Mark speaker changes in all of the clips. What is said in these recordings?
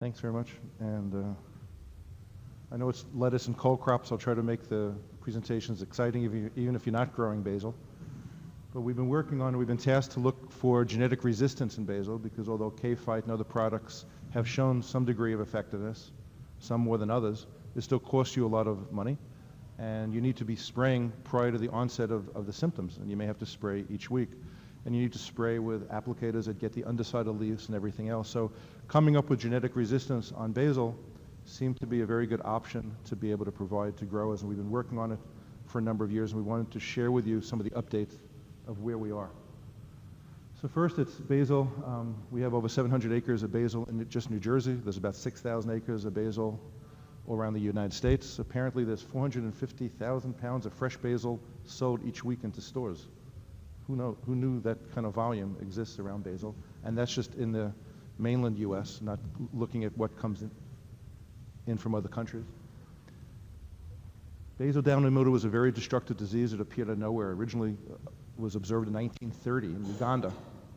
Speaker 1: Thanks very much. And I know it's lettuce and cole crops. I'll try to make the presentations exciting even if you're not growing basil. But we've been working on, we've been tasked to look for genetic resistance in basil because although K-Phyte and other products have shown some degree of effectiveness, some more than others, it still costs you a lot of money. And you need to be spraying prior to the onset of the symptoms. And you may have to spray each week. And you need to spray with applicators that get the underside of leaves and everything else. So coming up with genetic resistance on basil seemed to be a very good option to be able to provide to growers. And we've been working on it for a number of years. And we wanted to share with you some of the updates of where we are. So first, it's basil. We have over 700 acres of basil in just New Jersey. There's about 6,000 acres of basil all around the United States. Apparently, there's 450,000 pounds of fresh basil sold each week into stores. Who knew that kind of volume exists around basil? And that's just in the mainland U.S., not looking at what comes in from other countries. Basil downy mildew was a very destructive disease. It appeared out of nowhere. Originally was observed in 1930 in Uganda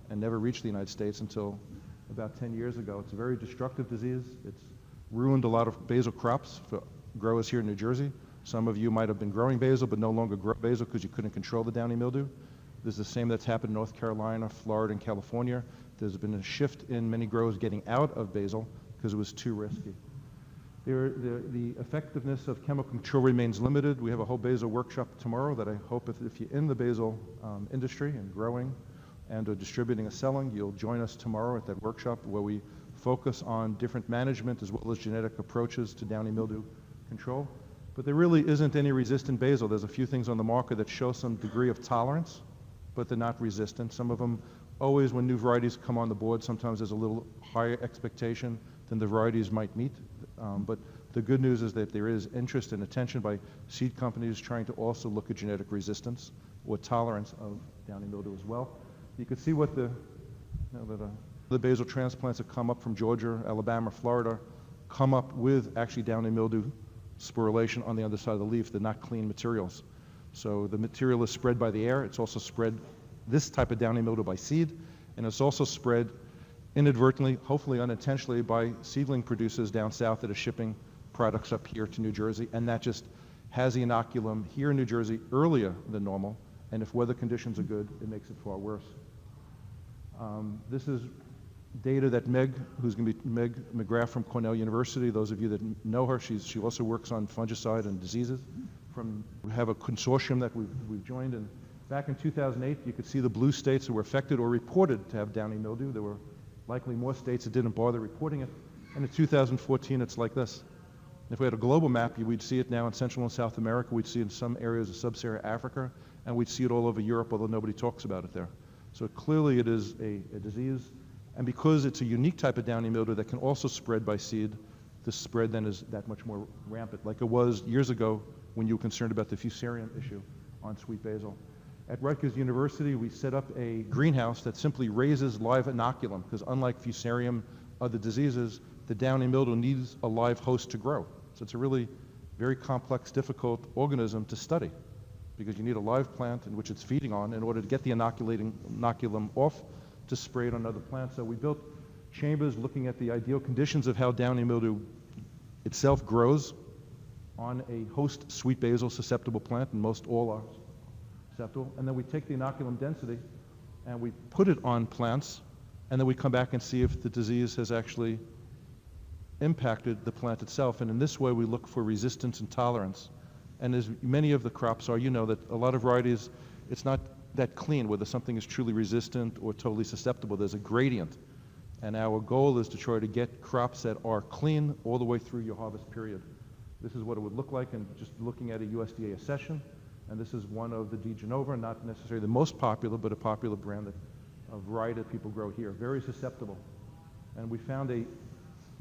Speaker 1: and never reached the United States until about 10 years ago. It's a very destructive disease. It's ruined a lot of basil crops for growers here in New Jersey. Some of you might have been growing basil but no longer grow basil because you couldn't control the downy mildew. There's the same that's happened in North Carolina, Florida, and California. There's been a shift in many growers getting out of basil because it was too risky. The effectiveness of chemical control remains limited. We have a whole basil workshop tomorrow that I hope if you're in the basil industry and growing and are distributing or selling, you'll join us tomorrow at that workshop where we focus on different management as well as genetic approaches to downy mildew control. But there really isn't any resistant basil. There's a few things on the market that show some degree of tolerance, but they're not resistant. Some of them, always when new varieties come on the board, sometimes there's a little higher expectation than the varieties might meet. But the good news is that there is interest and attention by seed companies trying to also look at genetic resistance or tolerance of downy mildew as well. You can see what the basil transplants that come up from Georgia, Alabama, Florida, come up with actually downy mildew sporulation on the underside of the leaf. They're not clean materials. So the material is spread by the air. It's also spread, this type of downy mildew, by seed, and it's also spread inadvertently, hopefully unintentionally, by seedling producers down south that are shipping products up here to New Jersey, and that just has the inoculum here in New Jersey earlier than normal, and if weather conditions are good, it makes it far worse. This is data that Meg, who's going to be Meg McGrath from Cornell University, those of you that know her, she also works on fungicide and diseases. We have a consortium that we've joined, and back in 2008, you could see the blue states that were affected or reported to have downy mildew. There were likely more states that didn't bother reporting it. And in 2014, it's like this. If we had a global map, we'd see it now in Central and South America. We'd see it in some areas of sub-Saharan Africa, and we'd see it all over Europe, although nobody talks about it there. So clearly it is a disease. And because it's a unique type of downy mildew that can also spread by seed, the spread then is that much more rampant, like it was years ago when you were concerned about the fusarium issue on sweet basil. At Rutgers University, we set up a greenhouse that simply raises live inoculum, because unlike fusarium, other diseases, the downy mildew needs a live host to grow. So it's a really very complex, difficult organism to study, because you need a live plant in which it's feeding on in order to get the inoculum off to spray it on other plants. So we built chambers looking at the ideal conditions of how downy mildew itself grows on a host sweet basil susceptible plant, and most all are susceptible. And then we take the inoculum density and we put it on plants, and then we come back and see if the disease has actually impacted the plant itself. And in this way, we look for resistance and tolerance. And as many of the crops are, you know that a lot of varieties, it's not that clean whether something is truly resistant or totally susceptible. There's a gradient. And our goal is to try to get crops that are clean all the way through your harvest period. This is what it would look like, and just looking at a USDA accession. And this is one of the De Genova, not necessarily the most popular, but a popular brand of variety that people grow here. Very susceptible. And we found a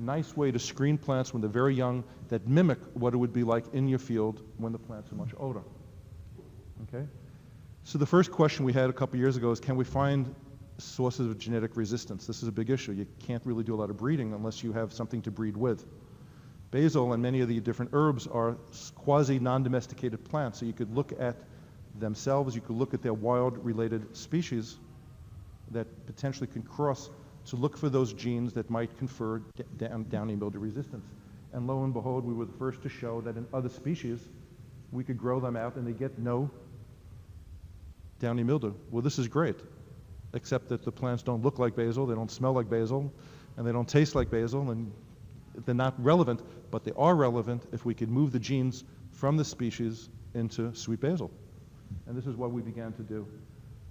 Speaker 1: nice way to screen plants when they're very young that mimic what it would be like in your field when the plants are much older. Okay? So the first question we had a couple years ago is, can we find sources of genetic resistance? This is a big issue. You can't really do a lot of breeding unless you have something to breed with. Basil and many of the different herbs are quasi-non-domesticated plants, so you could look at themselves, you could look at their wild-related species that potentially can cross to look for those genes that might confer downy mildew resistance. And lo and behold, we were the first to show that in other species, we could grow them out and they get no downy mildew. Well, this is great, except that the plants don't look like basil, they don't smell like basil, and they don't taste like basil, and they're not relevant, but they are relevant if we could move the genes from the species into sweet basil. And this is what we began to do.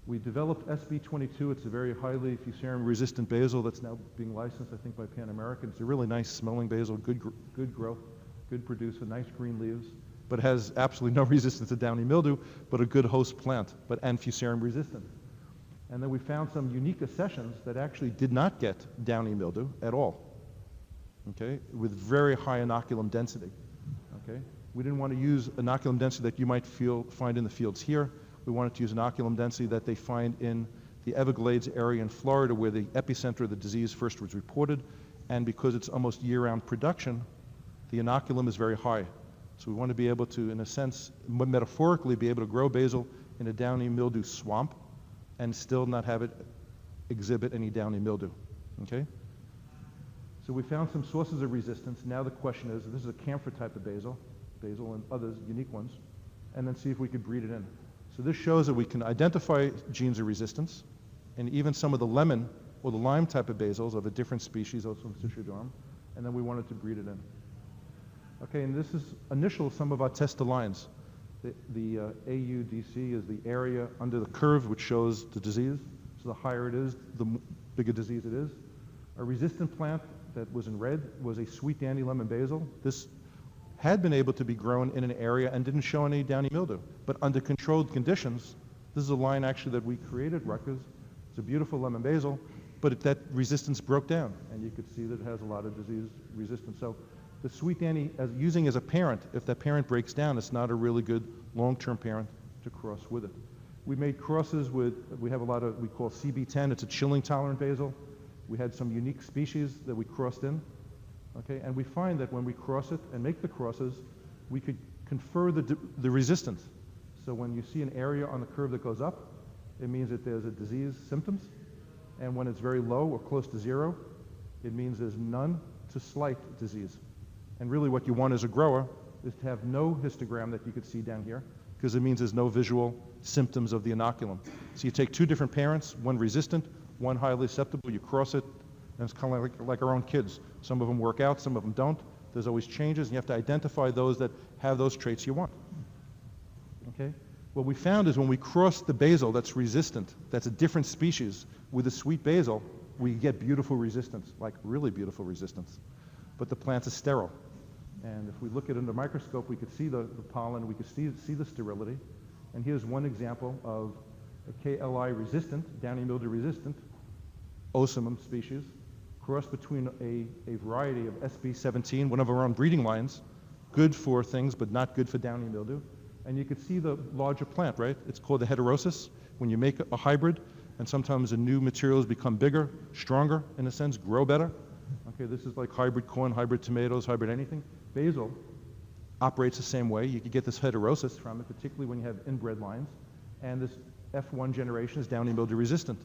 Speaker 1: We developed SB22. It's a very highly fusarium-resistant basil that's now being licensed, I think, by Pan American. It's a really nice smelling basil, good growth, good producer, nice green leaves, but has absolutely no resistance to downy mildew, but a good host plant, and fusarium-resistant. And then we found some unique accessions that actually did not get downy mildew at all, okay, with very high inoculum density, okay? We didn't want to use inoculum density that you might find in the fields here. We wanted to use inoculum density that they find in the Everglades area in Florida, where the epicenter of the disease first was reported. And because it's almost year-round production, the inoculum is very high. So we want to be able to, in a sense, metaphorically, be able to grow basil in a downy mildew swamp and still not have it exhibit any downy mildew, okay? So we found some sources of resistance. Now the question is, this is a camphor type of basil and others, unique ones, and then see if we could breed it in. So this shows that we can identify genes of resistance, and even some of the lemon or the lime type of basils of a different species, also Citridorum, and then we wanted to breed it in. Okay, and this is initial some of our tester lines. The AUDC is the area under the curve which shows the disease. So the higher it is, the bigger disease it is. A resistant plant that was in red was a sweet dandy lemon basil. This had been able to be grown in an area and didn't show any downy mildew. But under controlled conditions, this is a line actually that we created, Rutgers. It's a beautiful lemon basil, but that resistance broke down, and you could see that it has a lot of disease resistance. So the sweet dandy, using as a parent, if that parent breaks down, it's not a really good long-term parent to cross with it. We made crosses with, we have a lot of, we call CB10, it's a chilling tolerant basil. We had some unique species that we crossed in. Okay, and we find that when we cross it and make the crosses, we could confer the resistance. So when you see an area on the curve that goes up, it means that there's a disease symptoms. And when it's very low or close to zero, it means there's none to slight disease. And really what you want as a grower is to have no histogram that you could see down here, because it means there's no visual symptoms of the inoculum. So you take two different parents, one resistant, one highly susceptible, you cross it, and it's kind of like our own kids. Some of them work out, some of them don't. There's always changes, and you have to identify those that have those traits you want. Okay? What we found is when we cross the basil that's resistant, that's a different species, with a sweet basil, we get beautiful resistance, like really beautiful resistance. But the plant is sterile. And if we look at it under a microscope, we could see the pollen, we could see the sterility. And here's one example of a KLI resistant, downy mildew resistant, Ocimum species, crossed between a variety of SB17, one of our own breeding lines, good for things but not good for downy mildew. And you can see the larger plant, right? It's called the heterosis. When you make a hybrid, and sometimes the new materials become bigger, stronger, in a sense, grow better. Okay, this is like hybrid corn, hybrid tomatoes, hybrid anything. Basil operates the same way. You can get this heterosis from it, particularly when you have inbred lines. And this F1 generation is downy mildew resistant.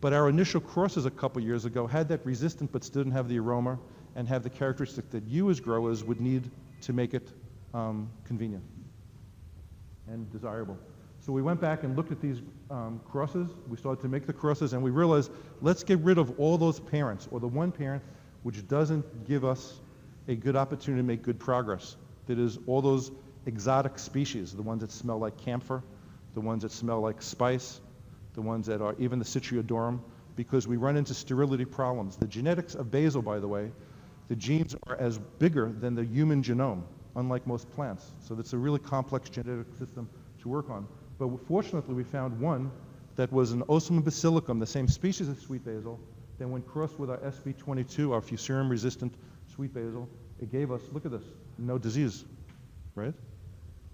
Speaker 1: But our initial crosses a couple years ago had that resistant but still didn't have the aroma and have the characteristic that you as growers would need to make it convenient and desirable. So we went back and looked at these crosses. We started to make the crosses, and we realized, let's get rid of all those parents, or the one parent which doesn't give us a good opportunity to make good progress. That is, all those exotic species, the ones that smell like camphor, the ones that smell like spice, the ones that are even the Citriodorum, because we run into sterility problems. The genetics of basil, by the way, the genes are as bigger than the human genome, unlike most plants. So that's a really complex genetic system to work on. But fortunately, we found one that was an Ocimum basilicum, the same species as sweet basil. Then when crossed with our SB22, our fusarium-resistant sweet basil, it gave us, look at this, no disease, right?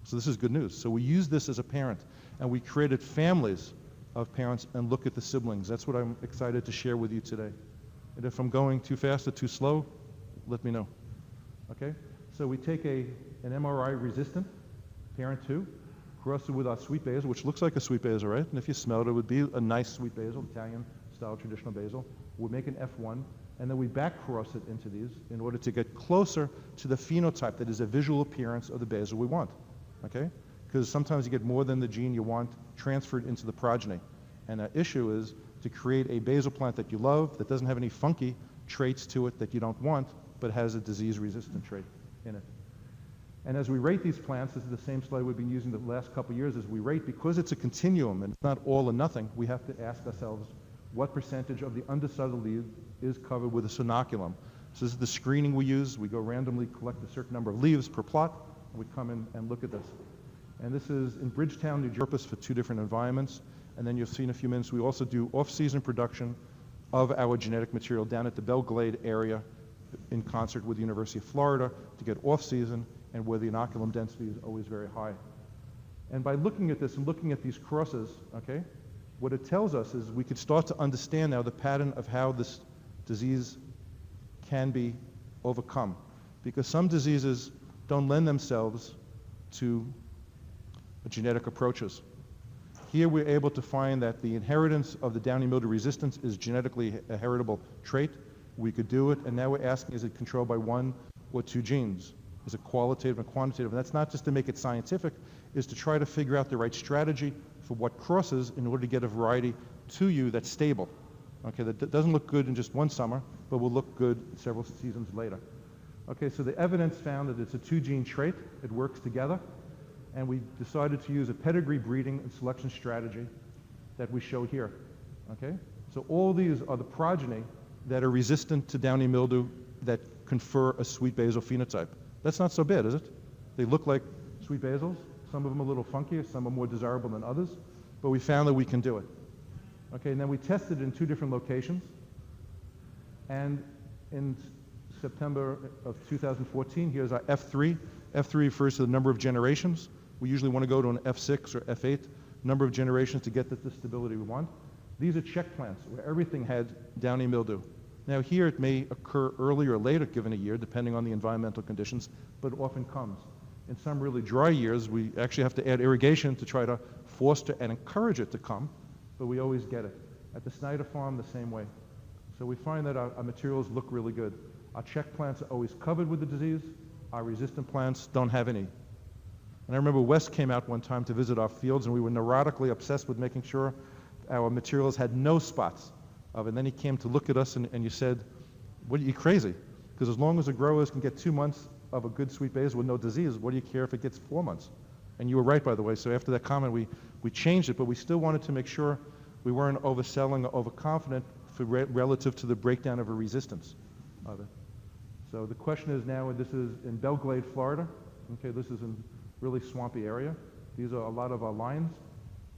Speaker 1: So this is good news. So we used this as a parent, and we created families of parents and look at the siblings. That's what I'm excited to share with you today. And if I'm going too fast or too slow, let me know. Okay? So we take an MRI-resistant, parent 2, cross it with our sweet basil, which looks like a sweet basil, right? And if you smelled it, it would be a nice sweet basil, Italian style traditional basil. We make an F1, and then we back cross it into these in order to get closer to the phenotype that is a visual appearance of the basil we want, okay? Because sometimes you get more than the gene you want transferred into the progeny. And the issue is to create a basil plant that you love, that doesn't have any funky traits to it that you don't want, but has a disease-resistant trait in it. And as we rate these plants, this is the same slide we've been using the last couple of years, as we rate, because it's a continuum and it's not all or nothing, we have to ask ourselves what percentage of the underside of the leaf is covered with a sonoculum. So this is the screening we use. We go randomly collect a certain number of leaves per plot, and we come in and look at this. And this is in Bridgetown, New Jersey, for 2 different environments. And then you'll see in a few minutes, we also do off-season production of our genetic material down at the Belglade area in concert with the University of Florida to get off-season and where the inoculum density is always very high. And by looking at this and looking at these crosses, okay, what it tells us is we could start to understand now the pattern of how this disease can be overcome. Because some diseases don't lend themselves to genetic approaches. Here we're able to find that the inheritance of the downy mildew resistance is genetically a heritable trait. We could do it, and now we're asking, is it controlled by 1 or 2 genes? Is it qualitative and quantitative? And that's not just to make it scientific, is to try to figure out the right strategy for what crosses in order to get a variety to you that's stable. Okay, that doesn't look good in just one summer, but will look good several seasons later. Okay, so the evidence found that it's a 2-gene trait. It works together. And we decided to use a pedigree breeding and selection strategy that we show here. Okay? So all these are the progeny that are resistant to downy mildew that confer a sweet basil phenotype. That's not so bad, is it? They look like sweet basils. Some of them are a little funkier, some are more desirable than others, but we found that we can do it. Okay, and then we tested it in 2 different locations. And in September of 2014, here's our F3. F3 refers to the number of generations. We usually want to go to an F6 or F8 number of generations to get the stability we want. These are check plants where everything had downy mildew. Now here it may occur earlier or later given a year, depending on the environmental conditions, but it often comes. In some really dry years, we actually have to add irrigation to try to foster and encourage it to come, but we always get it. At the Snyder farm, the same way. So we find that our materials look really good. Our check plants are always covered with the disease. Our resistant plants don't have any. And I remember Wes came out one time to visit our fields, and we were neurotically obsessed with making sure our materials had no spots of it. And then he came to look at us, and you said, "What are you crazy? Because as long as the growers can get 2 months of a good sweet basil with no disease, what do you care if it gets 4 months?" And you were right, by the way. So after that comment, we changed it, but we still wanted to make sure we weren't overselling or overconfident relative to the breakdown of a resistance of it. So the question is now, this is in Belglade, Florida. Okay, this is in really swampy area. These are a lot of our lines.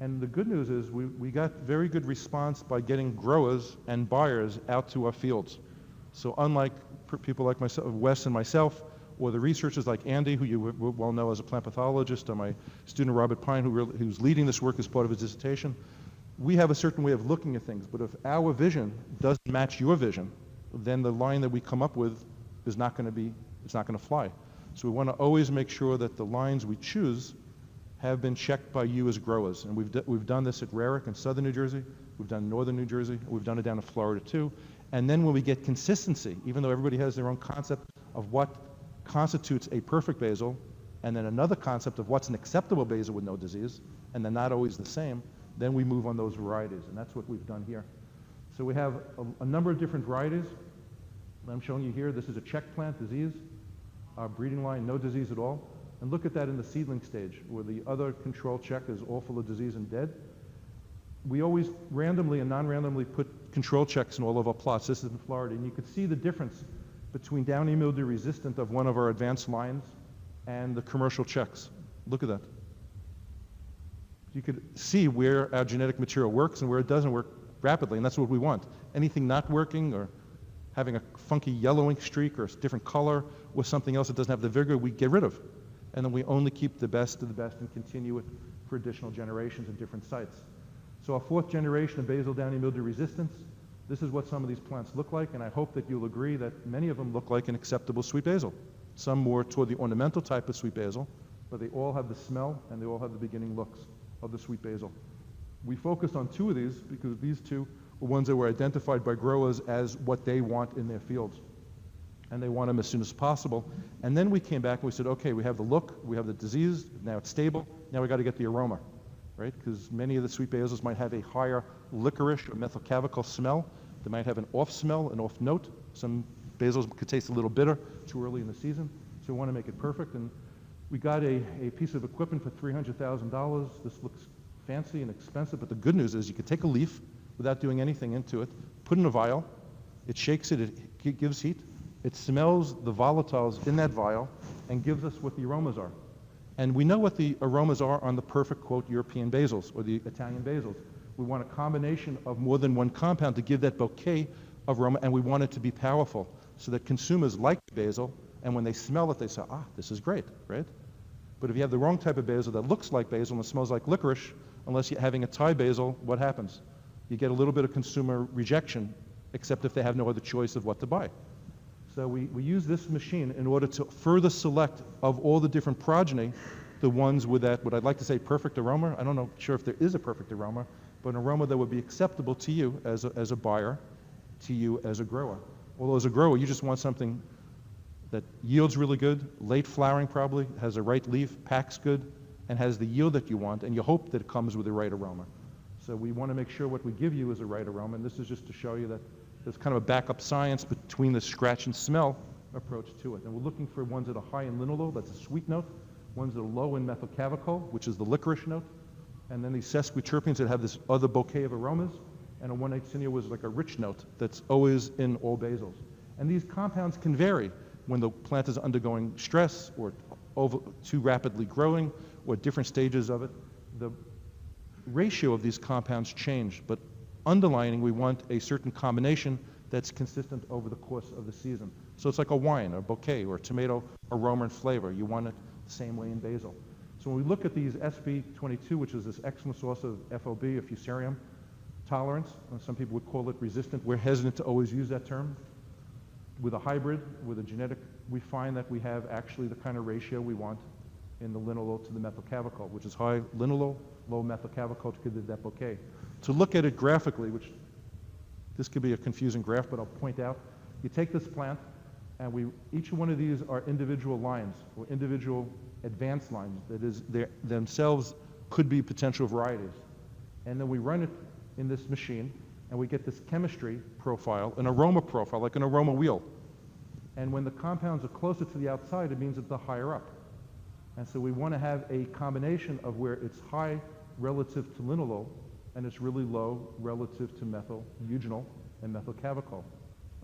Speaker 1: And the good news is we got very good response by getting growers and buyers out to our fields. So unlike people like myself, Wes and myself, or the researchers like Andy, who you well know as a plant pathologist, or my student Robert Pine, who's leading this work as part of his dissertation, we have a certain way of looking at things. But if our vision doesn't match your vision, then the line that we come up with is not going to fly. So we want to always make sure that the lines we choose have been checked by you as growers. And we've done this at Rarick in southern New Jersey, we've done northern New Jersey, we've done it down in Florida too. And then when we get consistency, even though everybody has their own concept of what constitutes a perfect basil, and then another concept of what's an acceptable basil with no disease, and they're not always the same, then we move on those varieties. And that's what we've done here. So we have a number of different varieties. I'm showing you here, this is a check plant disease. Our breeding line, no disease at all. And look at that in the seedling stage, where the other control check is all full of disease and dead. We always randomly and non-randomly put control checks in all of our plots. This is in Florida, and you could see the difference between downy mildew resistant of one of our advanced lines and the commercial checks. Look at that. You could see where our genetic material works and where it doesn't work rapidly, and that's what we want. Anything not working or having a funky yellowing streak or a different color or something else that doesn't have the vigor, we get rid of. And then we only keep the best of the best and continue it for additional generations in different sites. So our 4th generation of basil downy mildew resistance, this is what some of these plants look like, and I hope that you'll agree that many of them look like an acceptable sweet basil. Some more toward the ornamental type of sweet basil, but they all have the smell and they all have the beginning looks of the sweet basil. We focused on 2 of these because these 2 were ones that were identified by growers as what they want in their fields. And they want them as soon as possible. And then we came back and we said, okay, we have the look, we have the disease, now it's stable, now we got to get the aroma, right? Because many of the sweet basils might have a higher licorice or methylcavicol smell. They might have an off smell, an off note. Some basils could taste a little bitter too early in the season. So we want to make it perfect. And we got a piece of equipment for $300,000. This looks fancy and expensive, but the good news is you could take a leaf without doing anything into it, put in a vial, it shakes it, it gives heat, it smells the volatiles in that vial and gives us what the aromas are. And we know what the aromas are on the perfect, quote, European basils or the Italian basils. We want a combination of more than one compound to give that bouquet of aroma, and we want it to be powerful so that consumers like basil, and when they smell it, they say, ah, this is great, right? But if you have the wrong type of basil that looks like basil and smells like licorice, unless you're having a Thai basil, what happens? You get a little bit of consumer rejection, except if they have no other choice of what to buy. So we use this machine in order to further select of all the different progeny, the ones with that, what I'd like to say, perfect aroma. I don't know, sure if there is a perfect aroma, but an aroma that would be acceptable to you as a buyer, to you as a grower. Although as a grower, you just want something that yields really good, late flowering probably, has the right leaf, packs good, and has the yield that you want, and you hope that it comes with the right aroma. So we want to make sure what we give you is the right aroma, and this is just to show you that there's kind of a backup science between the scratch and smell approach to it. And we're looking for ones that are high in linalool, that's a sweet note, ones that are low in methylcavicol, which is the licorice note, and then these sesquiterpenes that have this other bouquet of aromas, and a 1-8 was like a rich note that's always in all basils. And these compounds can vary when the plant is undergoing stress or too rapidly growing or different stages of it. The ratio of these compounds change, but underlining, we want a certain combination that's consistent over the course of the season. So it's like a wine, or a bouquet, or a tomato aroma and flavor. You want it the same way in basil. So when we look at these SB22, which is this excellent source of FOB, a fusarium tolerance, some people would call it resistant. We're hesitant to always use that term. With a hybrid, with a genetic, we find that we have actually the kind of ratio we want in the linalool to the methylcavicol, which is high linalool, low methylcavicol to give that bouquet. To look at it graphically, which this could be a confusing graph, but I'll point out, you take this plant, and each one of these are individual lines, or individual advanced lines, that is, they themselves could be potential varieties. And then we run it in this machine, and we get this chemistry profile, an aroma profile, like an aroma wheel. And when the compounds are closer to the outside, it means that they're higher up. And so we want to have a combination of where it's high relative to linalool, and it's really low relative to eugenol and methylcavicol.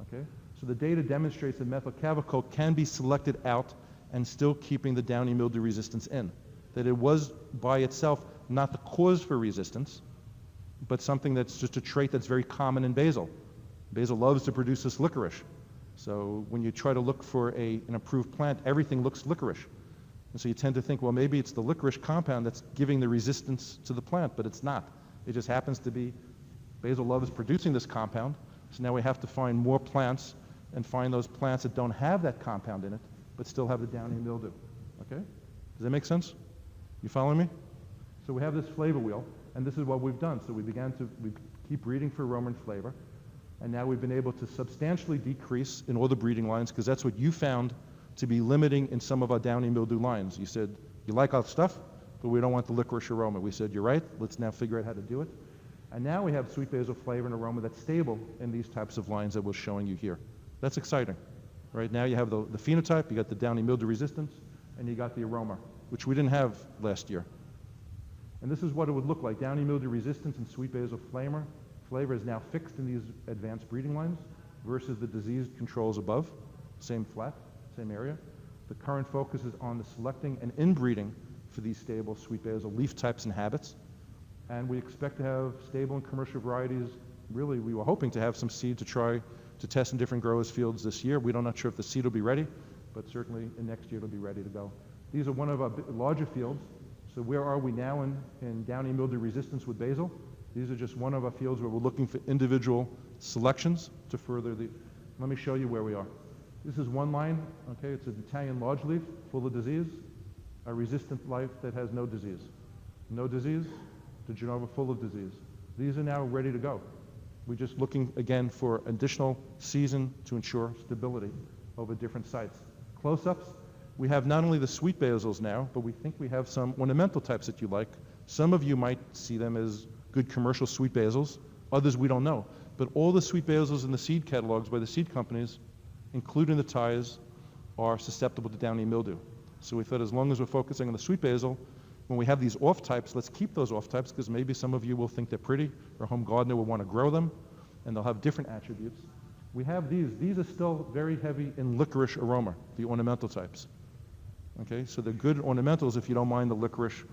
Speaker 1: Okay? So the data demonstrates that methylcavicol can be selected out and still keeping the downy mildew resistance in. That it was by itself not the cause for resistance, but something that's just a trait that's very common in basil. Basil loves to produce this licorice. So when you try to look for an improved plant, everything looks licorice. And so you tend to think, well, maybe it's the licorice compound that's giving the resistance to the plant, but it's not. It just happens to be basil loves producing this compound. So now we have to find more plants and find those plants that don't have that compound in it, but still have the downy mildew. Okay? Does that make sense? You following me? So we have this flavor wheel, and this is what we've done. So we keep breeding for aroma and flavor, and now we've been able to substantially decrease in all the breeding lines, because that's what you found to be limiting in some of our downy mildew lines. You said, you like our stuff, but we don't want the licorice aroma. We said, you're right, let's now figure out how to do it. And now we have sweet basil flavor and aroma that's stable in these types of lines that we're showing you here. That's exciting. Right now you have the phenotype, you got the downy mildew resistance, and you got the aroma, which we didn't have last year. And this is what it would look like. Downy mildew resistance and sweet basil flavor is now fixed in these advanced breeding lines versus the disease controls above, same flat, same area. The current focus is on the selecting and inbreeding for these stable sweet basil leaf types and habits. And we expect to have stable and commercial varieties. Really, we were hoping to have some seed to try to test in different growers' fields this year. We're not sure if the seed will be ready, but certainly in next year it'll be ready to go. These are one of our larger fields. So where are we now in downy mildew resistance with basil? These are just one of our fields where we're looking for individual selections to further the... Let me show you where we are. This is one line, okay? It's an Italian large leaf full of disease, a resistant life that has no disease. No disease, the Genova full of disease. These are now ready to go. We're just looking, again, for additional season to ensure stability over different sites. Close-ups, we have not only the sweet basils now, but we think we have some ornamental types that you like. Some of you might see them as good commercial sweet basils, others we don't know. But all the sweet basils in the seed catalogs by the seed companies, including the Thais, are susceptible to downy mildew. So we thought as long as we're focusing on the sweet basil, when we have these off types, let's keep those off types because maybe some of you will think they're pretty, or a home gardener will want to grow them, and they'll have different attributes. We have these. These are still very heavy in licorice aroma, the ornamental types. Okay, so they're good ornamentals if you don't mind the licorice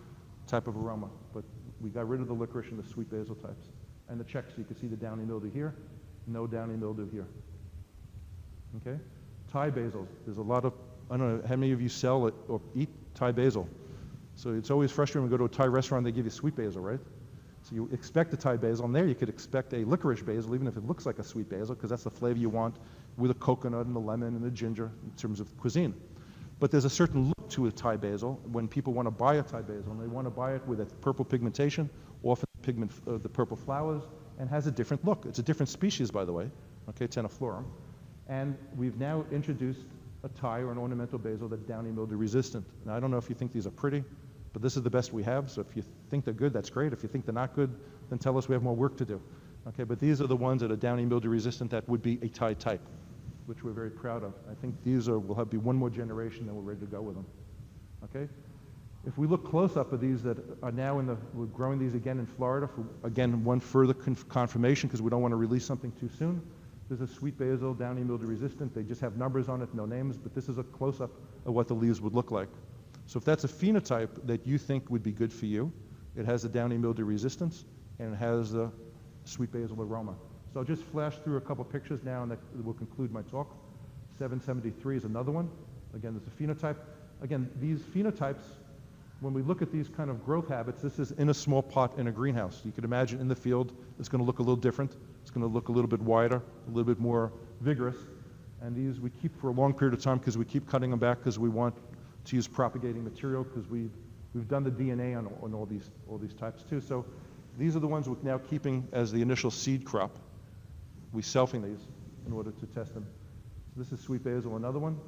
Speaker 1: type of aroma, but we got rid of the licorice and the sweet basil types. And the checks, you can see the downy mildew here, no downy mildew here. Okay, Thai basils. There's a lot of, I don't know how many of you sell it or eat Thai basil. So it's always frustrating when we go to a Thai restaurant, they give you sweet basil, right? So you expect a Thai basil, and there you could expect a licorice basil, even if it looks like a sweet basil, because that's the flavor you want with a coconut and the lemon and the ginger in terms of cuisine. But there's a certain look to a Thai basil when people want to buy a Thai basil, and they want to buy it with a purple pigmentation, often the purple flowers, and has a different look. It's a different species, by the way, okay, Tenaflorum. And we've now introduced a Thai or an ornamental basil that's downy mildew resistant. Now, I don't know if you think these are pretty, but this is the best we have, so if you think they're good, that's great. If you think they're not good, then tell us we have more work to do. Okay, but these are the ones that are downy mildew resistant that would be a Thai type, which we're very proud of. I think these will be one more generation, then we're ready to go with them. Okay? If we look close up at these that are now we're growing these again in Florida for, again, one further confirmation because we don't want to release something too soon. There's a sweet basil, downy mildew resistant. They just have numbers on it, no names, but this is a close-up of what the leaves would look like. So if that's a phenotype that you think would be good for you, it has the downy mildew resistance and it has the sweet basil aroma. So I'll just flash through a couple pictures now and that will conclude my talk. 773 is another one. Again, there's a phenotype. Again, these phenotypes, when we look at these kind of growth habits, this is in a small pot in a greenhouse. You could imagine in the field, it's going to look a little different. It's going to look a little bit wider, a little bit more vigorous. And these we keep for a long period of time because we keep cutting them back because we want to use propagating material because we've done the DNA on all these types too. So these are the ones we're now keeping as the initial seed crop. We're selfing these in order to test them. So this is sweet basil, another one.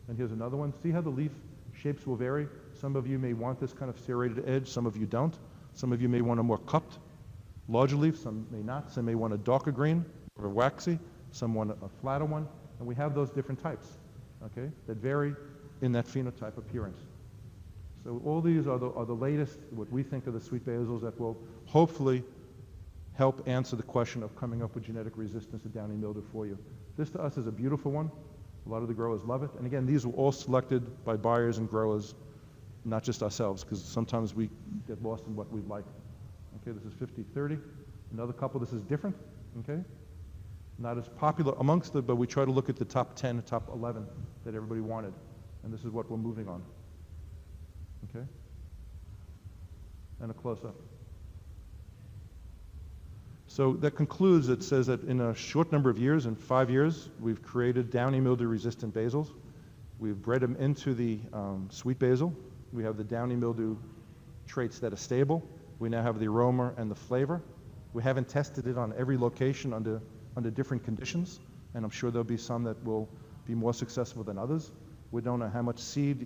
Speaker 1: And here's another one. See how the leaf shapes will vary? Some of you may want this kind of serrated edge, some of you don't. Some of you may want a more cupped, larger leaf, some may not. Some may want a darker green or waxy, some want a flatter one. And we have those different types, okay, that vary in that phenotype appearance. So all these are the latest, what we think are the sweet basils that will hopefully help answer the question of coming up with genetic resistance to downy mildew for you. This to us is a beautiful one. A lot of the growers love it. And again, these were all selected by buyers and growers, not just ourselves, because sometimes we get lost in what we like. Okay, this is 5030. Another couple, this is different, okay? Not as popular amongst them, but we try to look at the top 10, top 11 that everybody wanted. And this is what we're moving on. Okay? And a close-up. So that concludes, it says that in a short number of years, in 5 years, we've created downy mildew resistant basils. We've bred them into the sweet basil. We have the downy mildew traits that are stable. We now have the aroma and the flavor. We haven't tested it on every location under different conditions, and I'm sure there'll be some that will be more successful than others. We don't know how much seed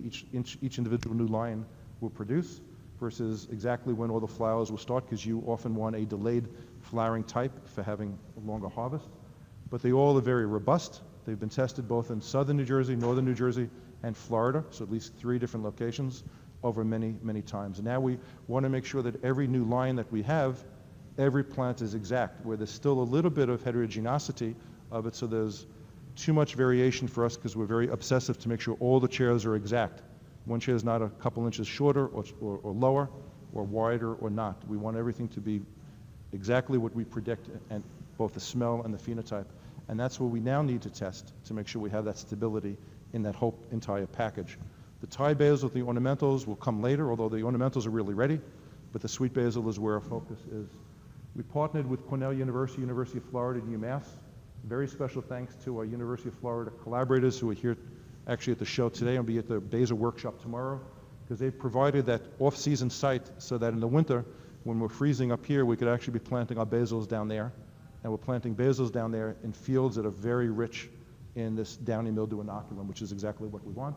Speaker 1: each individual new line will produce versus exactly when all the flowers will start, because you often want a delayed flowering type for having a longer harvest. But they all are very robust. They've been tested both in southern New Jersey, northern New Jersey, and Florida, so at least 3 different locations over many, many times. And now we want to make sure that every new line that we have, every plant is exact, where there's still a little bit of heterogeneity of it, so there's too much variation for us because we're very obsessive to make sure all the chairs are exact. One chair is not a couple inches shorter or lower or wider or not. We want everything to be exactly what we predict, and both the smell and the phenotype. And that's what we now need to test to make sure we have that stability in that whole entire package. The Thai basil, the ornamentals will come later, although the ornamentals are really ready, but the sweet basil is where our focus is. We partnered with Cornell University, University of Florida, and UMass. Very special thanks to our University of Florida collaborators who are here actually at the show today and will be at the Basil workshop tomorrow, because they've provided that off-season site so that in the winter, when we're freezing up here, we could actually be planting our basils down there and we're planting basils down there in fields that are very rich in this downy mildew inoculum, which is exactly what we want.